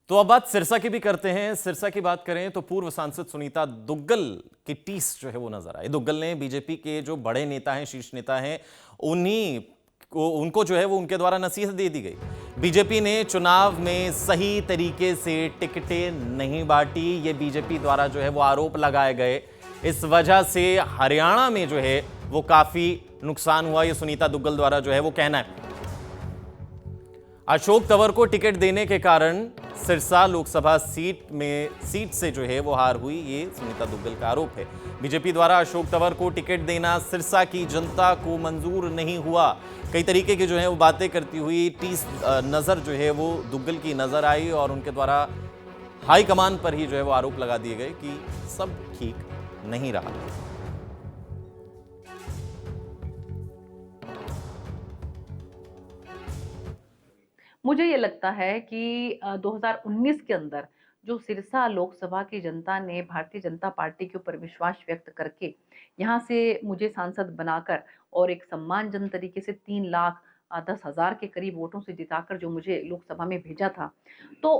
तो अब बात सिरसा की भी करते हैं। सिरसा की बात करें तो पूर्व सांसद सुनीता दुग्गल की टीस जो है वो नजर आई। दुग्गल ने बीजेपी के जो बड़े नेता हैं, शीर्ष नेता हैं, उनको जो है वो उनके द्वारा नसीहत दे दी गई। बीजेपी ने चुनाव में सही तरीके से टिकटें नहीं बांटी, ये बीजेपी द्वारा जो है वो आरोप लगाए गए। इस वजह से हरियाणा में जो है वो काफी नुकसान हुआ, ये सुनीता दुग्गल द्वारा जो है वो कहना है। अशोक तंवर को टिकट देने के कारण सिरसा लोकसभा सीट से जो है वो हार हुई, ये सुनीता दुग्गल का आरोप है। बीजेपी द्वारा अशोक तंवर को टिकट देना सिरसा की जनता को मंजूर नहीं हुआ। कई तरीके की जो है वो बातें करती हुई टीस नजर जो है वो दुग्गल की नजर आई और उनके द्वारा हाईकमान पर ही जो है वो आरोप लगा दिए गए कि सब ठीक नहीं रहा। मुझे ये लगता है कि 2019 के अंदर जो सिरसा लोकसभा की जनता ने भारतीय जनता पार्टी के ऊपर विश्वास व्यक्त करके यहाँ से मुझे सांसद बनाकर और एक सम्मानजनक तरीके से 3,10,000 के करीब वोटों से जिताकर जो मुझे लोकसभा में भेजा था, तो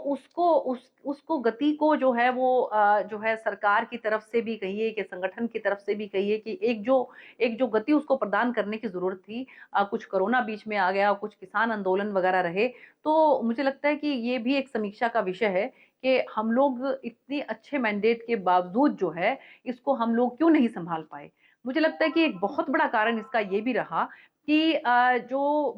उसको गति को जो है वो जो है सरकार की तरफ से भी कहिए कि संगठन की तरफ से भी कहिए कि एक जो गति उसको प्रदान करने की ज़रूरत थी। कुछ कोरोना बीच में आ गया, कुछ किसान आंदोलन वगैरह रहे, तो मुझे लगता है कि ये भी एक समीक्षा का विषय है कि हम लोग इतने अच्छे मैंडेट के बावजूद जो है, इसको हम लोग क्यों नहीं सँभाल पाए। मुझे लगता है कि एक बहुत बड़ा कारण इसका ये भी रहा कि जो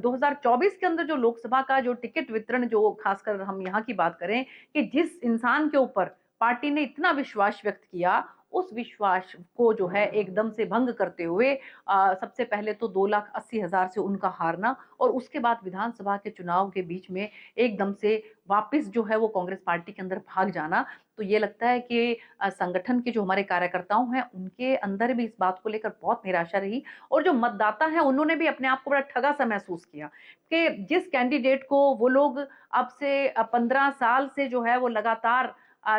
2024 के अंदर जो लोकसभा का जो टिकट वितरण, जो खासकर हम यहाँ की बात करें कि जिस इंसान के ऊपर पार्टी ने इतना विश्वास व्यक्त किया, उस विश्वास को जो है एकदम से भंग करते हुए सबसे पहले तो 2,80,000 से उनका हारना और उसके बाद विधानसभा के चुनाव के बीच में एकदम से वापस जो है वो कांग्रेस पार्टी के अंदर भाग जाना। तो ये लगता है कि संगठन के जो हमारे कार्यकर्ताओं हैं, उनके अंदर भी इस बात को लेकर बहुत निराशा रही और जो मतदाता हैं, उन्होंने भी अपने आप को बड़ा ठगा-सा महसूस किया कि जिस कैंडिडेट को वो लोग अब से 15 साल से जो है वो लगातार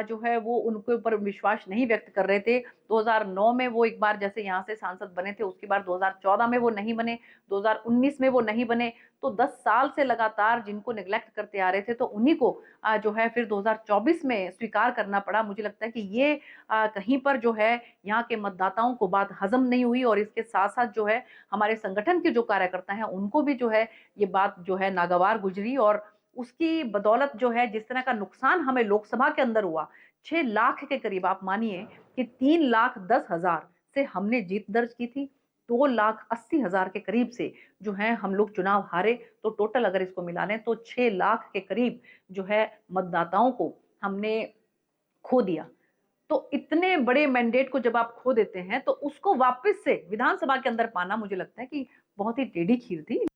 जो है वो उनके ऊपर विश्वास नहीं व्यक्त कर रहे थे। 2009 में वो एक बार जैसे यहाँ से सांसद बने थे, उसके बाद 2014 में वो नहीं बने, 2019 में वो नहीं बने, तो 10 साल से लगातार जिनको नेग्लेक्ट करते आ रहे थे, तो उन्हीं को जो है फिर 2024 में स्वीकार करना पड़ा। मुझे लगता है कि ये कहीं पर जो है यहाँ के मतदाताओं को बात हज़म नहीं हुई और इसके साथ-साथ जो है हमारे संगठन के जो कार्यकर्ता हैं, उनको भी जो है ये बात जो है नागवार गुज़री और उसकी बदौलत जो है जिस तरह का नुकसान हमें लोकसभा के अंदर हुआ, 6 लाख के करीब आप मानिए कि 3,10,000 से हमने जीत दर्ज की थी। 2,80,000 के करीब से जो है हम लोग चुनाव हारे, तो टोटल अगर इसको मिला लें तो 6 लाख के करीब जो है मतदाताओं को हमने खो दिया। तो इतने बड़े मैंडेट को जब आप खो देते हैं, तो उसको वापस से विधानसभा के अंदर पाना मुझे लगता है कि बहुत ही टेढ़ी खीर थी।